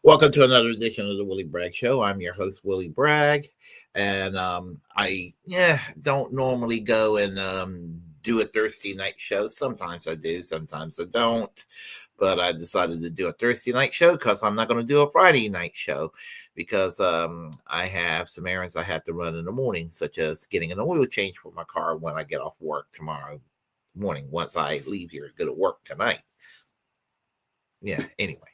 Welcome to another edition of the Willy Bragg Show. I'm your host, Willy Bragg, and I don't normally go and do a Thursday night show. Sometimes I do, sometimes I don't. But I decided to do a Thursday night show because I'm not going to do a Friday night show because I have some errands I have to run in the morning, such as getting an oil change for my car when I get off work tomorrow morning. Once I leave here to go to work tonight. Yeah. Anyway.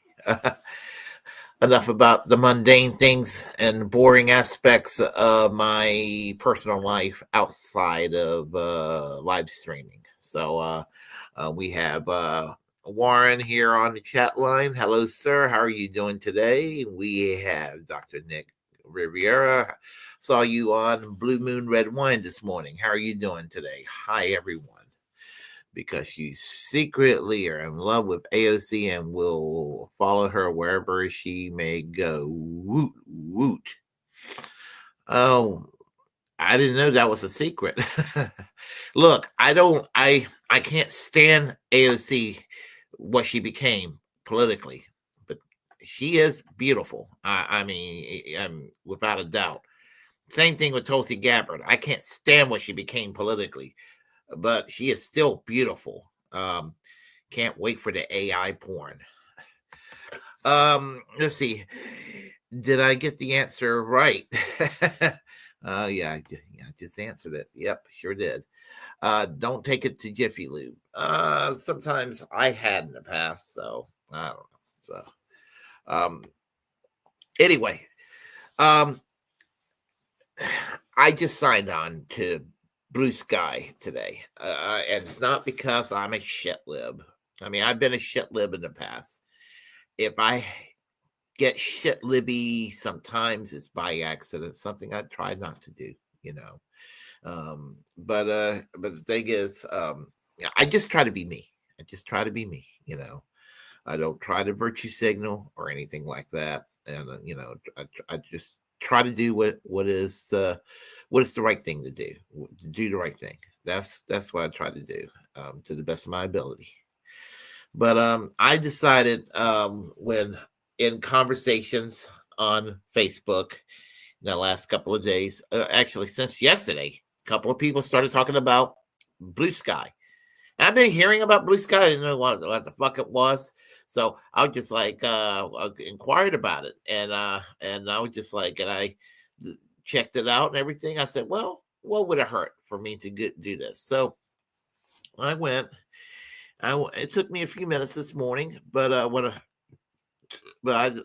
Enough about the mundane things and boring aspects of my personal life outside of live streaming. So we have Warren here on the chat line. Hello, sir. How are you doing today? We have Dr. Nick Riviera. Saw you on Blue Moon Red Wine this morning. How are you doing today? Hi, everyone. Because you secretly are in love with AOC and will follow her wherever she may go. Woot, woot. Oh, I didn't know that was a secret. Look, I can't stand AOC, what she became politically, but she is beautiful. I mean, without a doubt. Same thing with Tulsi Gabbard. I can't stand what she became politically, but she is still beautiful. Can't wait for the AI porn. Let's see. Did I get the answer right? Yeah, I just answered it. Yep, sure did. Don't take it to Jiffy Lube. Sometimes I had in the past, so I don't know. So, anyway, I just signed on to BlueSky today, and it's not because I'm a shit lib. I mean, I've been a shit lib in the past. If I get shit libby, sometimes it's by accident. Something I try not to do, you know. But the thing is, I just try to be me. I just try to be me, you know. I don't try to virtue signal or anything like that, and you know, I just try to do what is the right thing to do. Do the right thing. That's what I try to do to the best of my ability. But I decided when in conversations on Facebook in the last couple of days, actually since yesterday, a couple of people started talking about BlueSky. I've been hearing about BlueSky. I didn't know what the fuck it was. So I was just like inquired about it, and I was just like, and I checked it out and everything. I said, well, what would it hurt for me to do this? So I went. It took me a few minutes this morning, but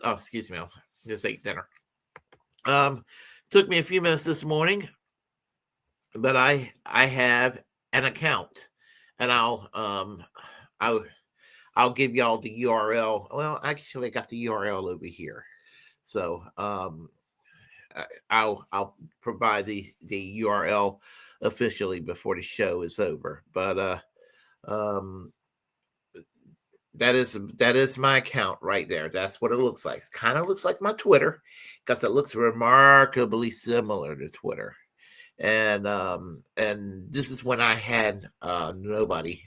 excuse me, I'll just ate dinner. Took me a few minutes this morning, but I have an account, and I'll give y'all the URL. Well, actually, I got the URL over here. So I'll provide the URL officially before the show is over. But that is my account right there. That's what it looks like. It kind of looks like my Twitter because it looks remarkably similar to Twitter. And this is when I had nobody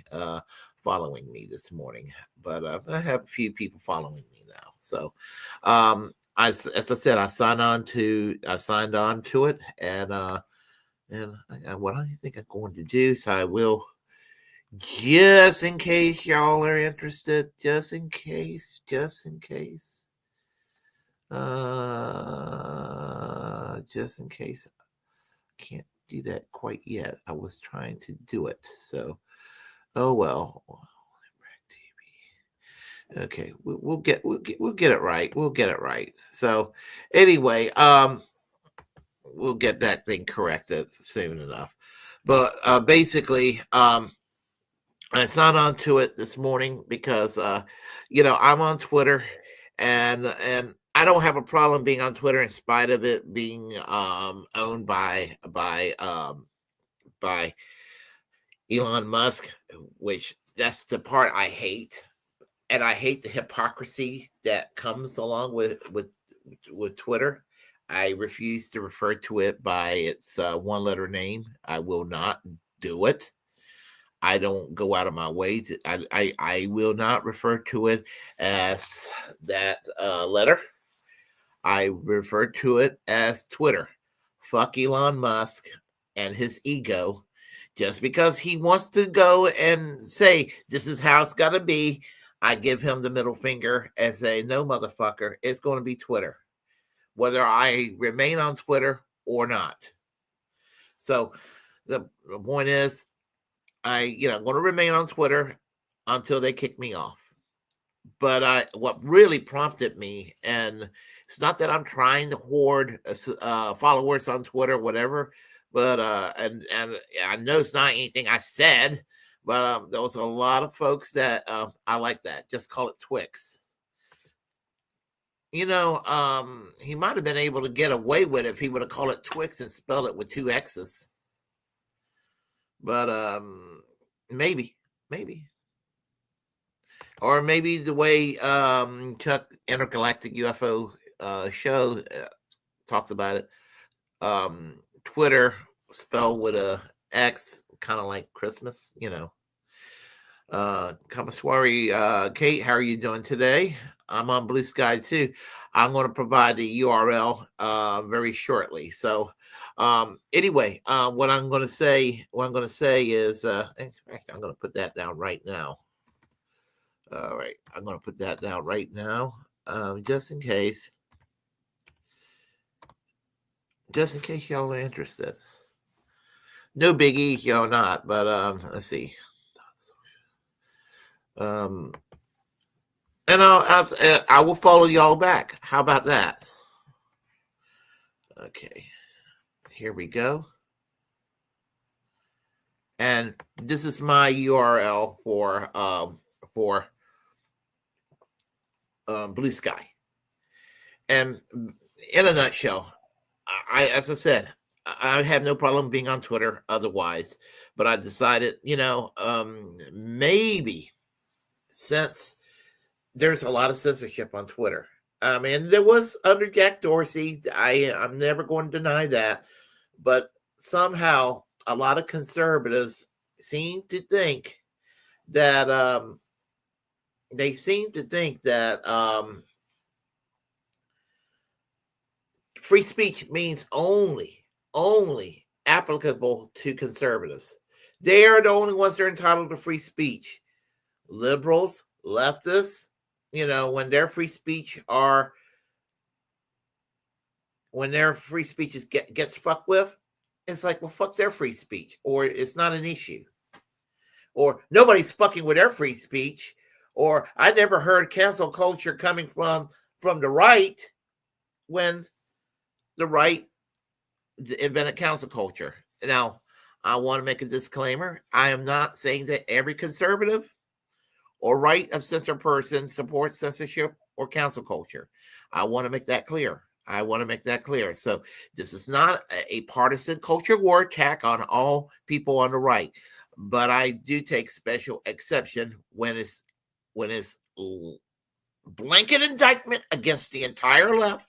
following me this morning, but I have a few people following me now. So as I said, I signed on to it, and what I think I'm going to do, so I will, just in case y'all are interested, just in case, can't do that quite yet. I was trying to do it, so oh well. Okay, we'll get it right. We'll get it right. So anyway, we'll get that thing corrected soon enough. But basically, I signed on to it this morning because you know, I'm on Twitter, and I don't have a problem being on Twitter in spite of it being owned by Elon Musk, which that's the part I hate. And I hate the hypocrisy that comes along with Twitter. I refuse to refer to it by its one-letter name. I will not do it. I don't go out of my way I will not refer to it as that letter. I refer to it as Twitter. Fuck Elon Musk and his ego. Just because he wants to go and say, this is how it's got to be, I give him the middle finger and say, no, motherfucker, it's going to be Twitter, whether I remain on Twitter or not. So the point is, I'm going to remain on Twitter until they kick me off. But what really prompted me, and it's not that I'm trying to hoard followers on Twitter, whatever, but and I know it's not anything I said, but there was a lot of folks that I like that. Just call it Twix. He might have been able to get away with it if he would have called it Twix and spelled it with 2 X's. But maybe. Or maybe the way Chuck Intergalactic UFO show talks about it. Twitter spelled with a X, kind of like Christmas, Kamaswari, Kate, how are you doing today? I'm on BlueSky too. I'm going to provide the URL very shortly. So anyway, what I'm going to say is, in fact, I'm going to put that down right now. All right, I'm going to put that down right now, just in case y'all are interested. No biggie, y'all not, but let's see. And I will follow y'all back. How about that? Okay, here we go. And this is my URL for BlueSky. And in a nutshell, as I said, I have no problem being on Twitter otherwise, but I decided, maybe since there's a lot of censorship on Twitter. And there was under Jack Dorsey. I'm never going to deny that, but somehow a lot of conservatives seem to think that free speech means only applicable to conservatives. They are the only ones that are entitled to free speech. Liberals, leftists, when their free speech gets fucked with, it's like, well, fuck their free speech, or it's not an issue, or nobody's fucking with their free speech, or I never heard cancel culture coming from the right when the right invented cancel culture. Now, I want to make a disclaimer. I am not saying that every conservative or right of center person supports censorship or cancel culture. I want to make that clear. So this is not a partisan culture war attack on all people on the right, but I do take special exception when it's blanket indictment against the entire left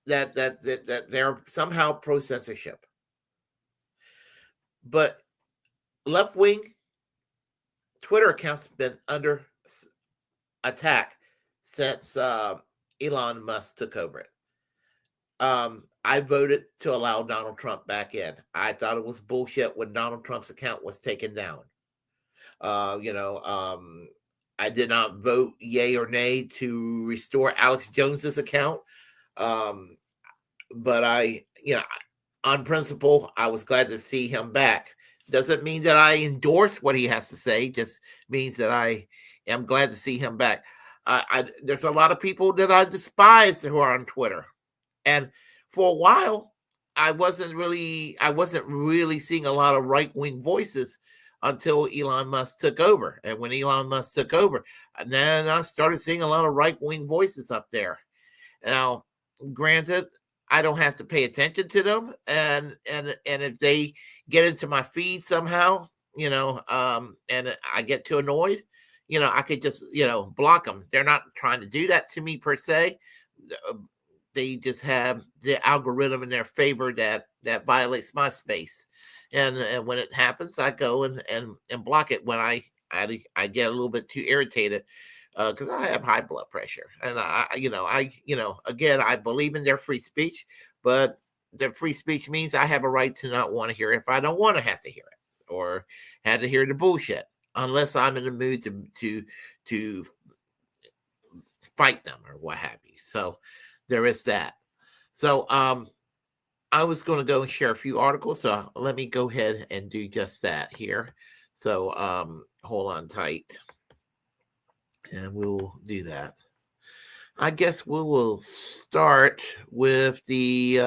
that they're somehow pro censorship. But left wing Twitter accounts have been under attack since Elon Musk took over it. I voted to allow Donald Trump back in. I thought it was bullshit when Donald Trump's account was taken down. I did not vote yay or nay to restore Alex Jones's account. But on principle, I was glad to see him back. Doesn't mean that I endorse what he has to say. Just means that I am glad to see him back. There's a lot of people that I despise who are on Twitter, and for a while, I wasn't really seeing a lot of right wing voices until Elon Musk took over. And when Elon Musk took over, then I started seeing a lot of right wing voices up there. Now, granted, I don't have to pay attention to them, and if they get into my feed somehow, and I get too annoyed, I could just block them. They're not trying to do that to me per se. They just have the algorithm in their favor that violates my space, and when it happens, I go and block it when I get a little bit too irritated. because I have high blood pressure, and again, I believe in their free speech, but their free speech means I have a right to not want to hear it if I don't want to have to hear it or had to hear the bullshit, unless I'm in the mood to fight them or what have you. So there is that. So I was going to go and share a few articles, so let me go ahead and do just that here. So hold on tight, and we'll do that. I guess we will start with the.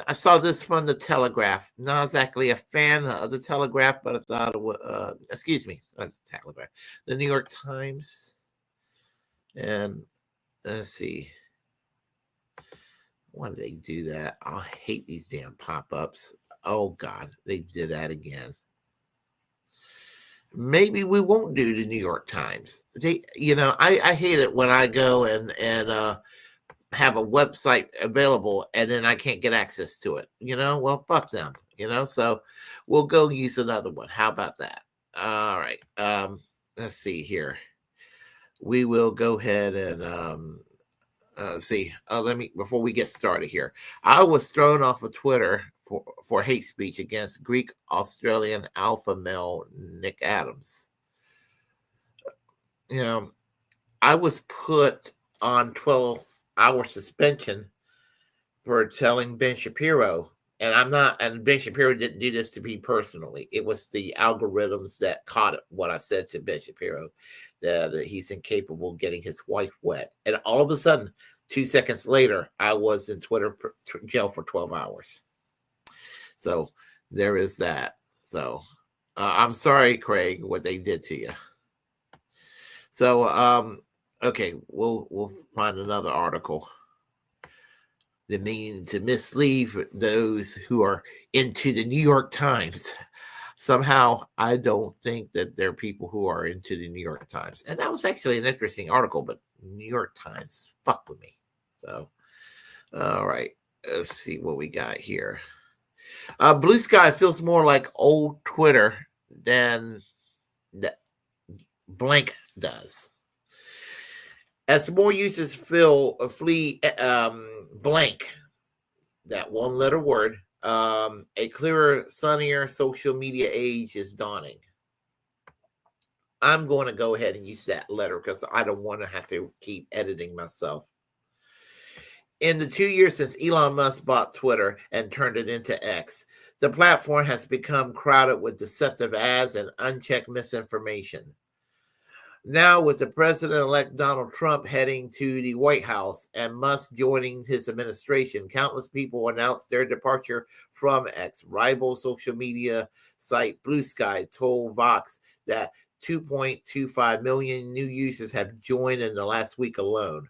I saw this from the Telegraph. Not exactly a fan of the Telegraph, but I thought it was. Excuse me, not the Telegraph, the New York Times, and let's see. Why do they do that? I hate these damn pop-ups. Oh God, they did that again. Maybe we won't do the New York Times. I hate it when I go and have a website available and then I can't get access to it. Well, fuck them. So we'll go use another one. How about that? All right. Let's see here. We will go ahead and let me, before we get started here, I was thrown off of Twitter for hate speech against Greek Australian alpha male Nick Adams. I was put on 12-hour suspension for telling Ben Shapiro, and Ben Shapiro didn't do this to me personally. It was the algorithms that caught what I said to Ben Shapiro, that he's incapable of getting his wife wet. And all of a sudden, 2 seconds later, I was in Twitter jail for 12 hours. So there is that. So I'm sorry, Craig, what they did to you. So, okay, we'll find another article. The mean to mislead those who are into the New York Times. Somehow, I don't think that there are people who are into the New York Times. And that was actually an interesting article, but New York Times, fuck with me. So, all right, let's see what we got here. BlueSky feels more like old Twitter than that blank does. As more users flee blank, that one letter word, a clearer, sunnier social media age is dawning. I'm going to go ahead and use that letter because I don't want to have to keep editing myself. In the 2 years since Elon Musk bought Twitter and turned it into X, the platform has become crowded with deceptive ads and unchecked misinformation. Now, with the president-elect Donald Trump heading to the White House and Musk joining his administration, countless people announced their departure from X. Rival social media site BlueSky told Vox that 2.25 million new users have joined in the last week alone,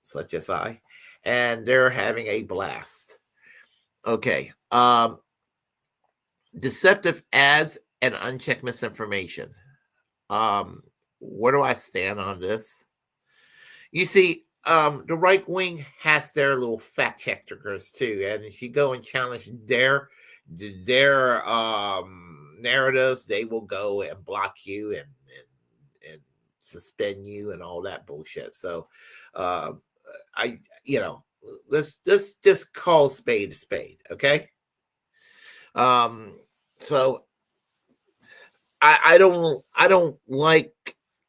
such as I, and they're having a blast. Okay. Deceptive ads and unchecked misinformation. Where do I stand on this? You see, the right wing has their little fact checkers too, and if you go and challenge their narratives, they will go and block you and suspend you and all that bullshit. So, let's just call spade a spade, okay? So I don't like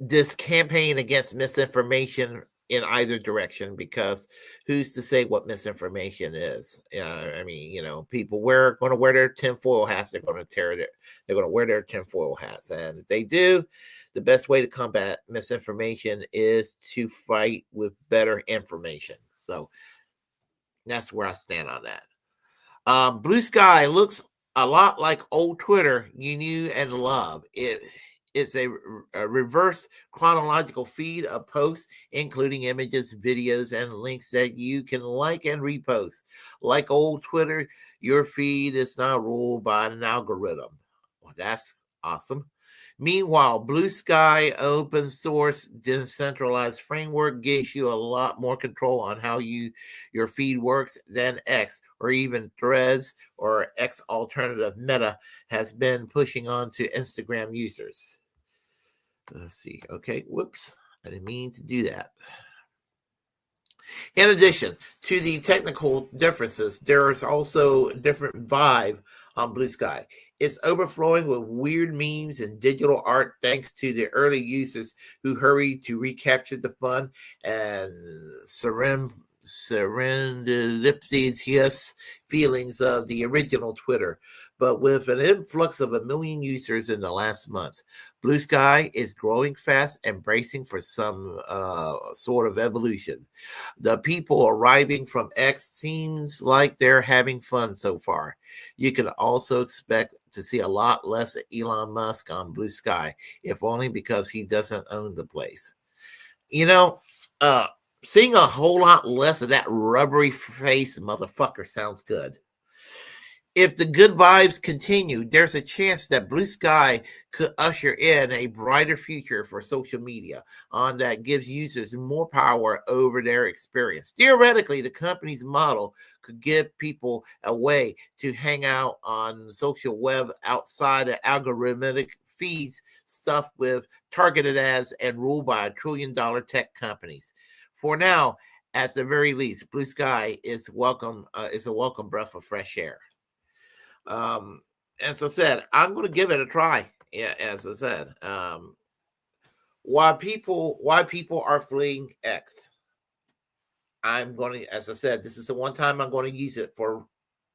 this campaign against misinformation in either direction, because who's to say what misinformation is? People going to wear their tinfoil hats. They're going to wear their tinfoil hats, and if they do, the best way to combat misinformation is to fight with better information. So that's where I stand on that. BlueSky looks a lot like old Twitter you knew and loved. It's a reverse chronological feed of posts, including images, videos, and links that you can like and repost. Like old Twitter, your feed is now ruled by an algorithm. Well, that's awesome. Meanwhile, BlueSky open source decentralized framework gives you a lot more control on how your feed works than X or even Threads or X alternative Meta has been pushing on to Instagram users. Let's see. Okay, whoops. I didn't mean to do that. In addition to the technical differences, there is also a different vibe on BlueSky. It's overflowing with weird memes and digital art thanks to the early users who hurried to recapture the fun and serendipitous feelings of the original Twitter. But with an influx of 1 million users in the last month, BlueSky is growing fast and bracing for some sort of evolution. The people arriving from X seems like they're having fun so far. You can also expect to see a lot less Elon Musk on BlueSky, if only because he doesn't own the place. You know, seeing a whole lot less of that rubbery face motherfucker sounds good. If the good vibes continue, there's a chance that BlueSky could usher in a brighter future for social media, on that gives users more power over their experience. Theoretically, the company's model could give people a way to hang out on social web outside of algorithmic feeds stuff with targeted ads and ruled by $1 trillion tech companies. For now, at the very least, BlueSky is welcome. Is a welcome breath of fresh air. As I said, I'm going to give it a try. Yeah, as I said, why people are fleeing X. I'm going to, as I said, this is the one time I'm going to use it for,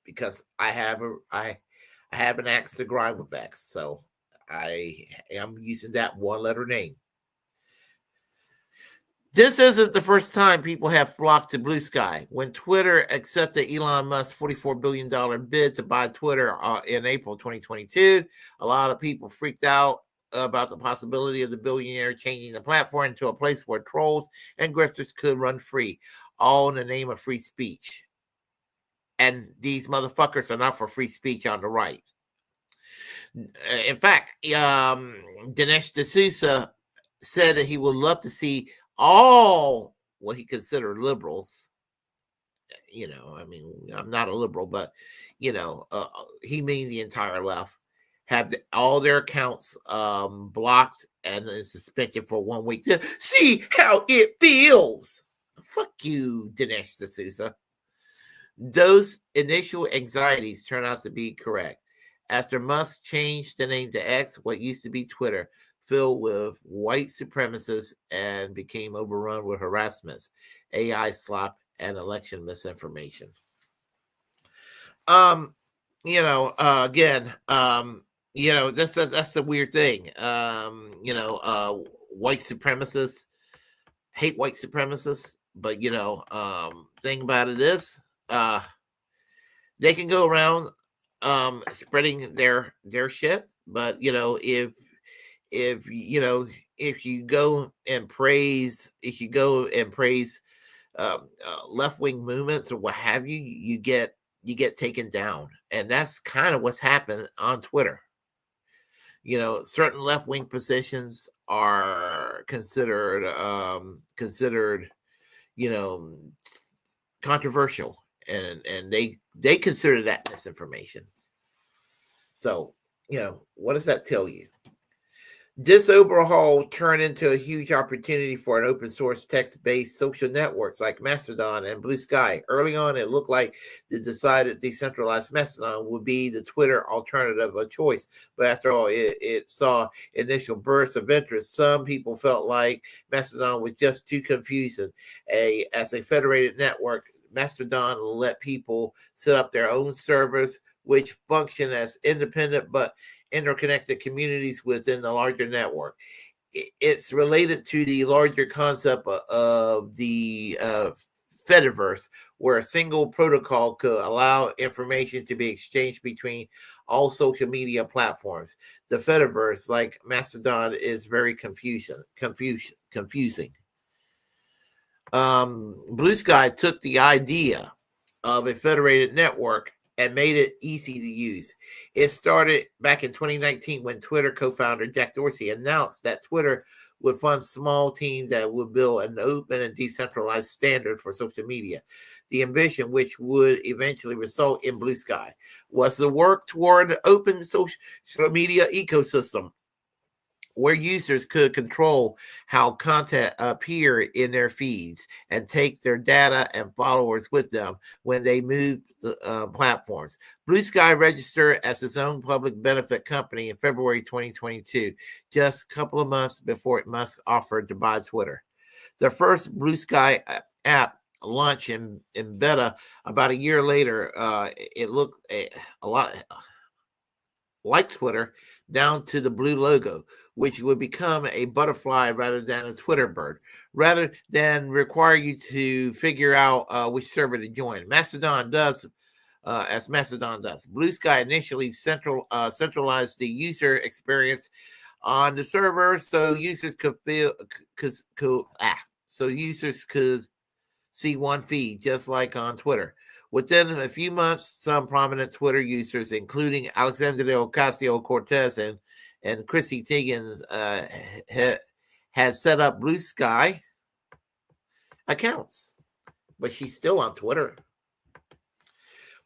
because I have an axe to grind with X, so I am using that one letter name. This isn't the first time people have flocked to BlueSky. When Twitter accepted Elon Musk's $44 billion bid to buy Twitter in April 2022, a lot of people freaked out about the possibility of the billionaire changing the platform into a place where trolls and grifters could run free, all in the name of free speech. And these motherfuckers are not for free speech on the right. In fact, Dinesh D'Souza said that he would love to see all what he considered liberals. You know, I mean, I'm not a liberal, but you know, he means the entire left, have all their accounts blocked and suspended for 1 week to see how it feels. Fuck you, Dinesh D'Souza. Those initial anxieties turn out to be correct. After Musk changed the name to X, what used to be Twitter filled with white supremacists and became overrun with harassments, AI slop, and election misinformation. Again, that's a weird thing. White supremacists hate white supremacists, but thing about it is, they can go around spreading their shit, but if you go and praise left-wing movements or what have you, you get taken down, and that's kind of what's happened on Twitter. Certain left-wing positions are considered controversial, and they consider that misinformation. So what does that tell you? This overhaul turned into a huge opportunity for an open source text-based social networks like Mastodon and BlueSky. Early on, it looked like the decided decentralized Mastodon would be the Twitter alternative of choice. But after all, it saw initial bursts of interest. Some people felt like Mastodon was just too confusing. As a federated network, Mastodon let people set up their own servers, which function as independent but interconnected communities within the larger network. It's related to the larger concept of the Fediverse, where a single protocol could allow information to be exchanged between all social media platforms. The Fediverse, like Mastodon, is very confusing. BlueSky took the idea of a federated network and made it easy to use. It started back in 2019 when Twitter co-founder Jack Dorsey announced that Twitter would fund small teams that would build an open and decentralized standard for social media. The ambition, which would eventually result in BlueSky, was to work toward an open social media ecosystem where users could control how content appear in their feeds and take their data and followers with them when they move the platforms. BlueSky registered as its own public benefit company in February 2022, just a couple of months before Musk offered to buy Twitter. The first BlueSky app launched in beta about a year later. It looked a lot like Twitter, down to the blue logo, which would become a butterfly rather than a Twitter bird, rather than require you to figure out which server to join. Mastodon does, as Mastodon does. BlueSky initially centralized the user experience on the server, so users could see one feed, just like on Twitter. Within a few months, some prominent Twitter users, including Alexandria Ocasio-Cortez and Chrissy Teigen, had set up BlueSky accounts, but she's still on Twitter.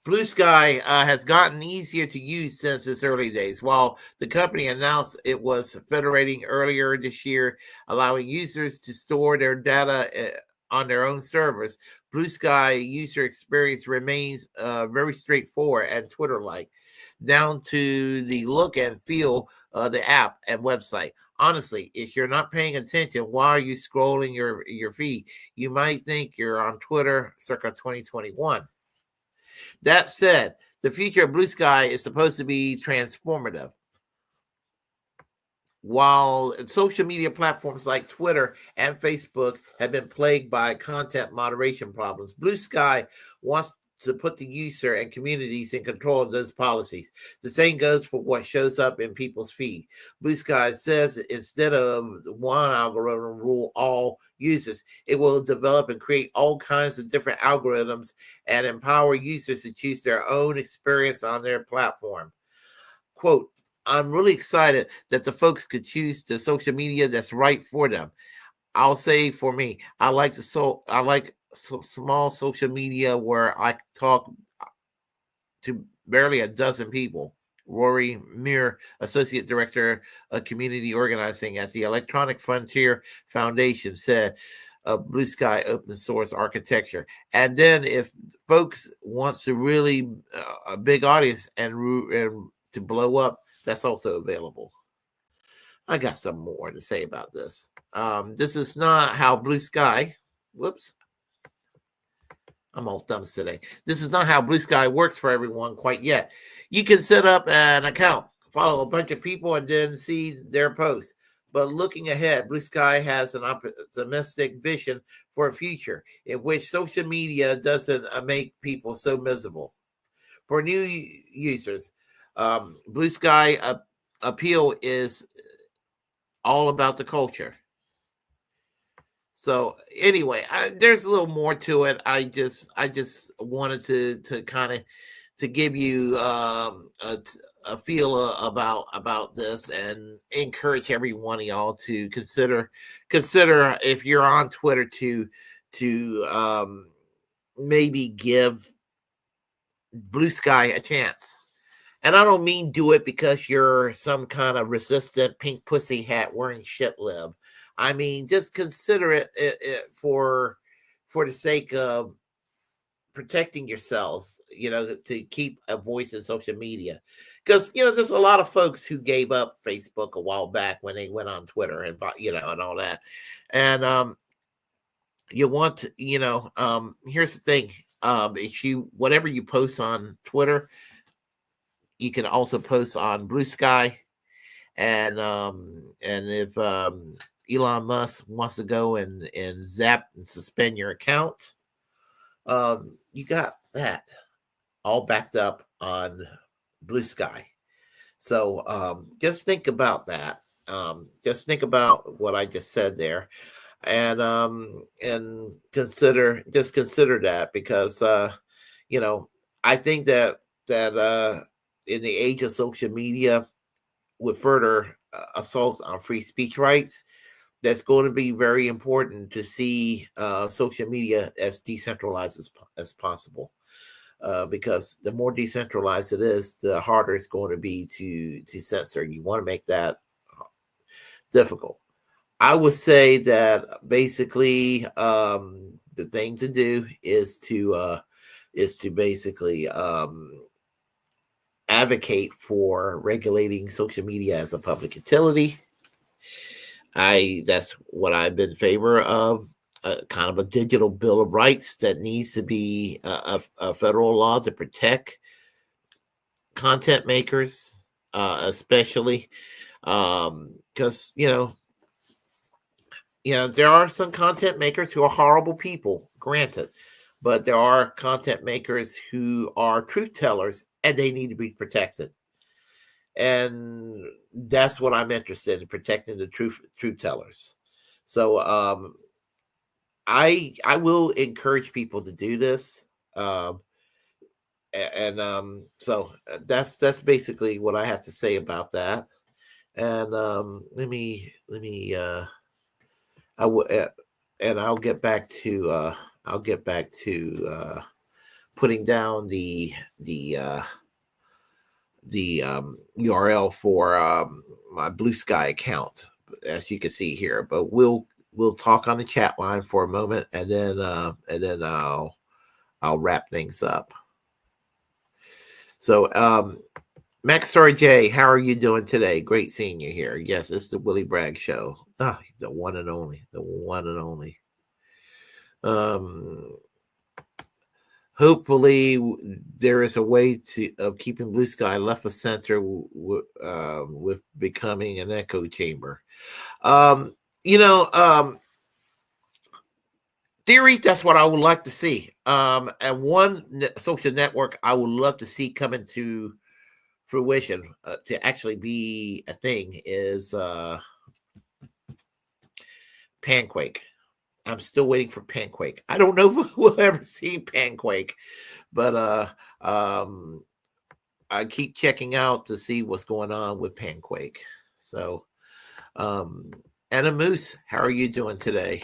BlueSky has gotten easier to use since its early days. While the company announced it was federating earlier this year, allowing users to store their data on their own servers, BlueSky user experience remains very straightforward and Twitter-like, down to the look and feel of the app and website. Honestly, if you're not paying attention while you're scrolling your feed, you might think you're on Twitter circa 2021. That said, the future of BlueSky is supposed to be transformative. While social media platforms like Twitter and Facebook have been plagued by content moderation problems, BlueSky wants to put the user and communities in control of those policies. The same goes for what shows up in people's feed. BlueSky says instead of one algorithm rule all users, it will develop and create all kinds of different algorithms and empower users to choose their own experience on their platform. Quote, I'm really excited that the folks could choose the social media that's right for them. I'll say for me, I like small social media where I talk to barely a dozen people. Rory Muir, Associate Director of Community Organizing at the Electronic Frontier Foundation, said BlueSky open source architecture. And then if folks wants to really a big audience and to blow up, that's also available. I got some more to say about this. This is not how BlueSky. Whoops. I'm all thumbs today. This is not how BlueSky works for everyone quite yet. You can set up an account, follow a bunch of people, and then see their posts. But looking ahead, BlueSky has an optimistic vision for a future in which social media doesn't make people so miserable. For new users, BlueSky appeal is all about the culture. So anyway, there's a little more to it. I just wanted to kind of to give you a feel about this and encourage every one of y'all to consider if you're on Twitter to maybe give BlueSky a chance. And I don't mean do it because you're some kind of resistant pink pussy hat wearing shit lib. I mean, just consider it for the sake of protecting yourselves, to keep a voice in social media. Because, there's a lot of folks who gave up Facebook a while back when they went on Twitter and, and all that. And you want to, here's the thing. If whatever you post on Twitter, you can also post on BlueSky. And if Elon Musk wants to go and zap and suspend your account, you got that all backed up on BlueSky. So just think about that. Just think about what I just said there, and consider that, because I think that in the age of social media, with further assaults on free speech rights, that's going to be very important to see social media as decentralized as possible. Because the more decentralized it is, the harder it's going to be to censor. You want to make that difficult. I would say that basically the thing to do is to basically advocate for regulating social media as a public utility. That's what I've been in favor of. Kind of a digital bill of rights that needs to be a federal law to protect content makers, especially because there are some content makers who are horrible people, granted, but there are content makers who are truth tellers, and they need to be protected. And that's what I'm interested in, protecting the truth tellers. So I will encourage people to do this. So that's basically what I have to say about that. And I will, and I'll get back to putting down the URL for my BlueSky account, as you can see here. But we'll talk on the chat line for a moment, and then I'll wrap things up. So Max RJ, how are you doing today? Great seeing you here. Yes, it's the Willy Bragg show. The one and only. Hopefully there is a way of keeping BlueSky left of center with becoming an echo chamber. Theory, that's what I would like to see. And one social network I would love to see come into fruition to actually be a thing is Panquake. I'm still waiting for Panquake. I don't know if we'll ever see Panquake, but I keep checking out to see what's going on with Panquake. So, Anna Moose, how are you doing today?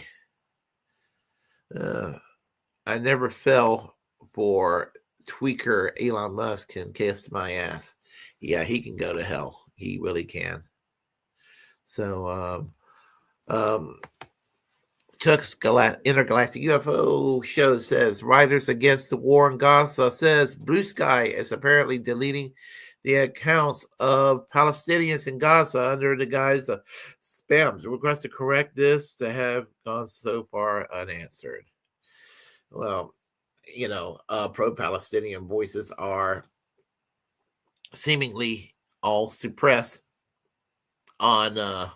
I never fell for tweaker Elon Musk can kiss my ass. Yeah, he can go to hell. He really can. So, Chuck's Intergalactic UFO show says Writers Against the War in Gaza says BlueSky is apparently deleting the accounts of Palestinians in Gaza under the guise of spams. Request to correct this to have gone so far unanswered. Well, pro-Palestinian voices are seemingly all suppressed on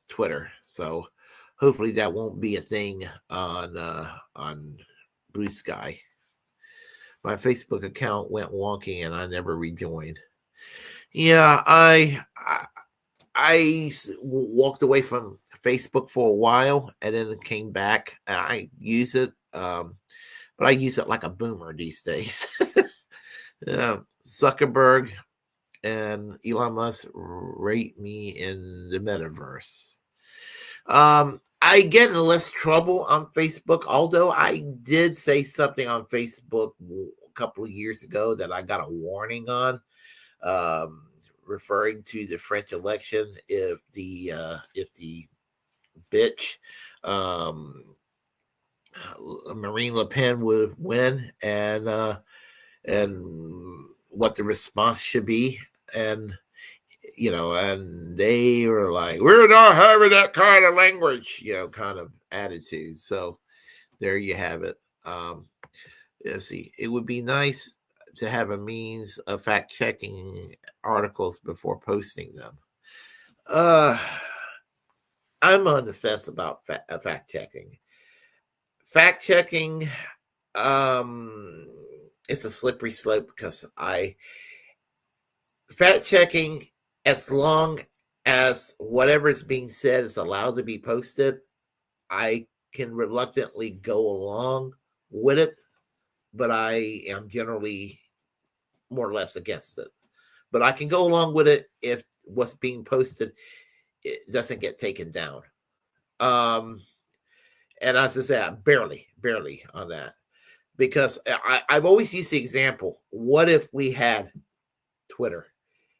Twitter. So hopefully that won't be a thing on BlueSky. My Facebook account went wonky and I never rejoined. Yeah, I walked away from Facebook for a while and then it came back and I use it. But I use it like a boomer these days. Zuckerberg and Elon Musk rate me in the metaverse. I get in less trouble on Facebook, although I did say something on Facebook a couple of years ago that I got a warning on, referring to the French election. If the bitch Marine Le Pen would win, and what the response should be, and they were like, we're not having that kind of language, kind of attitude. So there you have it. Let's see. It would be nice to have a means of fact checking articles before posting them. I'm on the fence about fact checking. Fact checking, it's a slippery slope because fact checking, as long as whatever is being said is allowed to be posted, I can reluctantly go along with it, but I am generally more or less against it. But I can go along with it if what's being posted it doesn't get taken down. And as I said, barely on that. Because I've always used the example, what if we had Twitter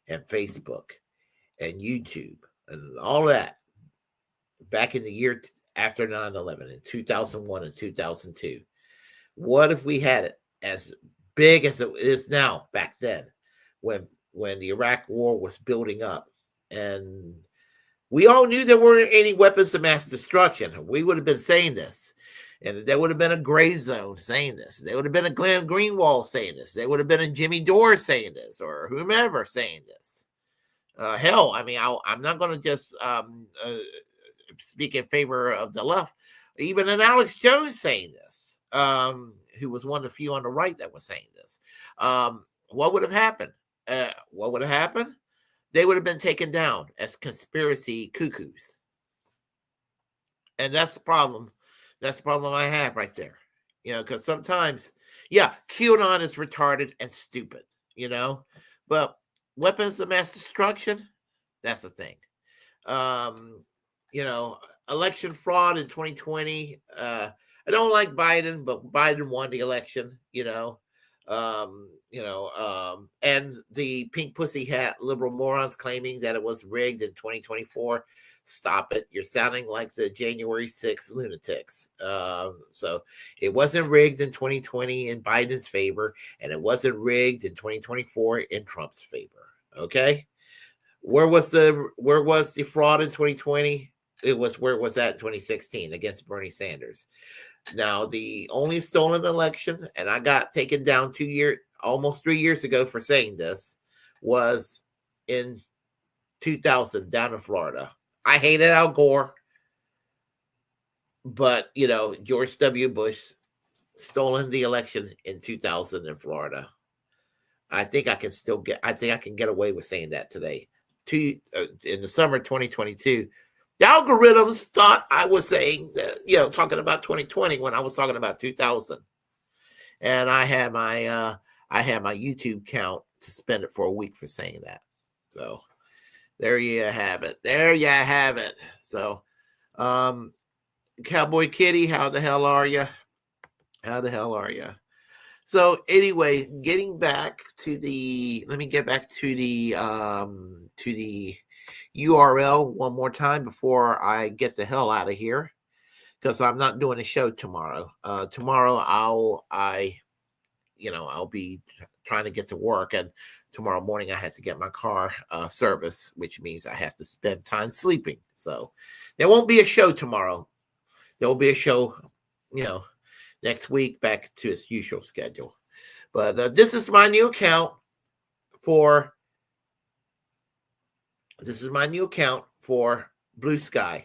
and Facebook and YouTube and all that back in the year after 9/11 in 2001 and 2002. What if we had it as big as it is now back then, when the Iraq War was building up, and we all knew there weren't any weapons of mass destruction? We would have been saying this, and there would have been a Gray Zone saying this. There would have been a Glenn Greenwald saying this. There would have been a Jimmy Dore saying this, or whomever saying this. Hell, I mean, I'm not going to just speak in favor of the left. Even an Alex Jones saying this, who was one of the few on the right that was saying this. What would have happened? What would have happened? They would have been taken down as conspiracy cuckoos. And that's the problem. That's the problem I have right there. You know, because sometimes, yeah, QAnon is retarded and stupid, you know, but weapons of mass destruction, that's the thing. You know, election fraud in 2020. I don't like Biden, but Biden won the election, you know. And the pink pussy hat liberal morons claiming that it was rigged in 2024. Stop it. You're sounding like the January 6th lunatics. So it wasn't rigged in 2020 in Biden's favor, and it wasn't rigged in 2024 in Trump's favor. Okay. Where was the fraud in 2020? It was where it was at 2016 against Bernie Sanders. Now, the only stolen election, and I got taken down almost 3 years ago for saying this, was in 2000 down in Florida. I hated Al Gore, but, you know, George W. Bush stolen the election in 2000 in Florida. I think I can get away with saying that today. In the summer of 2022, the algorithms thought I was saying that, you know, talking about 2020 when I was talking about 2000. And I had my YouTube count to spend it for a week for saying that. So there you have it. There you have it. So, Cowboy Kitty, how the hell are you? How the hell are you? So anyway, let me get back to the URL one more time before I get the hell out of here, because I'm not doing a show tomorrow. Tomorrow I'll be trying to get to work, and tomorrow morning I have to get my car serviced, which means I have to spend time sleeping. So there won't be a show tomorrow. There will be a show, you know, next week back to its usual schedule. But this is my new account for BlueSky.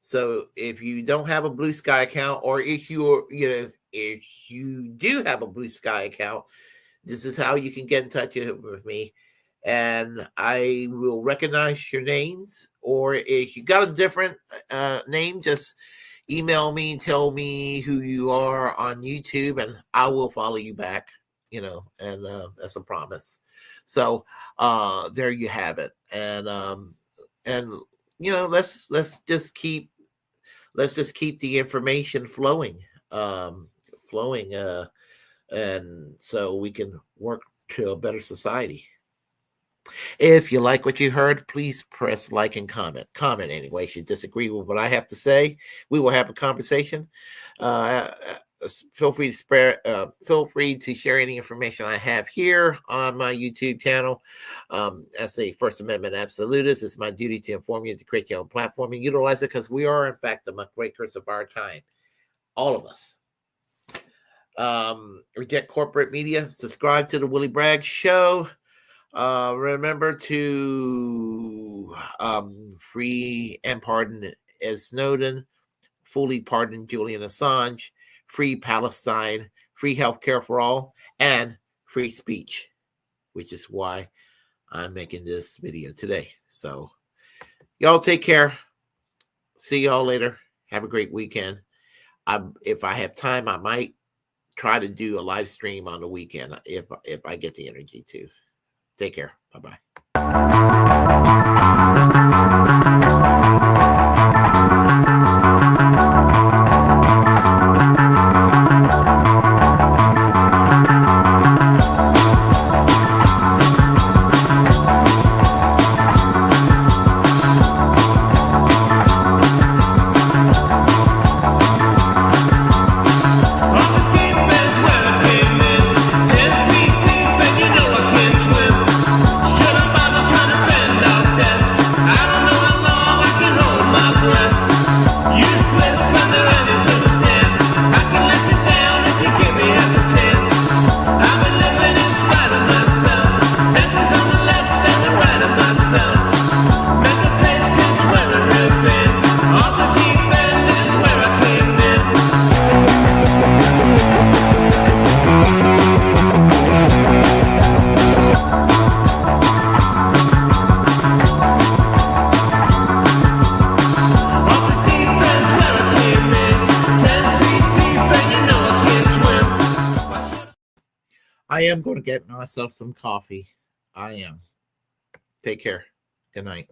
So if you don't have a BlueSky account, or if you do have a BlueSky account, this is how you can get in touch with me, and I will recognize your names. Or if you got a different name, just email me and tell me who you are on YouTube, and I will follow you back, you know, and that's a promise. So there you have it. And you know, let's just keep the information flowing, and so we can work to a better society. If you like what you heard, please press like and comment. Comment anyway. If you disagree with what I have to say, we will have a conversation. Feel free to share any information I have here on my YouTube channel. As a First Amendment absolutist, it's my duty to inform you, to create your own platform and utilize it, because we are, in fact, the muckrakers of our time. All of us. Reject corporate media. Subscribe to the Willy Bragg Show. Remember to free and pardon Ed Snowden, fully pardon Julian Assange, free Palestine, free healthcare for all, and free speech, which is why I'm making this video today. So y'all take care. See y'all later. Have a great weekend. If I have time, I might try to do a live stream on the weekend if I get the energy to. Take care. Bye-bye. I am going to get myself some coffee. I am. Take care. Good night.